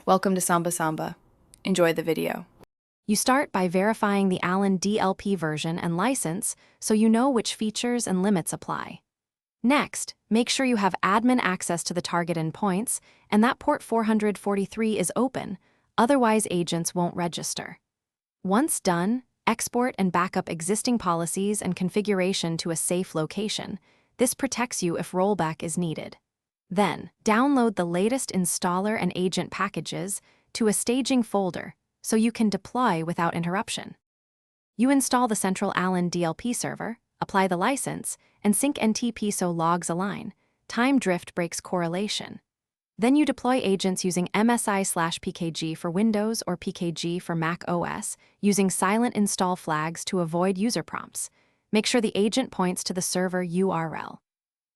Welcome to Samba Samba. Enjoy the video. You start by verifying the Allen DLP version and license so you know which features and limits apply. Next, make sure you have admin access to the target endpoints and that port 443 is open, otherwise agents won't register. Once done, export and backup existing policies and configuration to a safe location. This protects you if rollback is needed. Then, download the latest installer and agent packages to a staging folder so you can deploy without interruption. You install the central Allen DLP server, apply the license, and sync NTP so logs align. Time drift breaks correlation. Then you deploy agents using MSI/PKG for Windows or PKG for Mac OS, using silent install flags to avoid user prompts. Make sure the agent points to the server URL.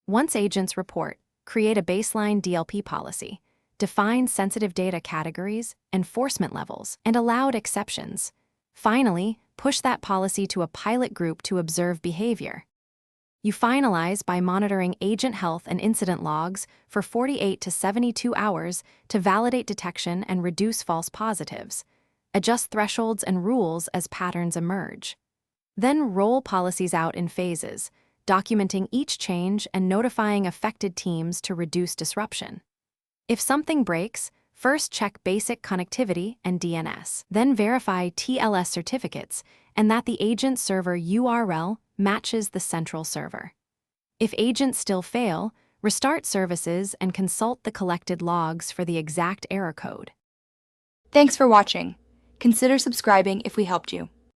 Once agents report, create a baseline DLP policy, define sensitive data categories, enforcement levels, and allowed exceptions. Finally, push that policy to a pilot group to observe behavior. You finalize by monitoring agent health and incident logs for 48 to 72 hours to validate detection and reduce false positives. Adjust thresholds and rules as patterns emerge. Then roll policies out in phases, documenting each change and notifying affected teams to reduce disruption. If something breaks, first check basic connectivity and DNS. Then verify TLS certificates and that the agent server URL matches the central server. If agents still fail, restart services and consult the collected logs for the exact error code. Thanks for watching. Consider subscribing if we helped you.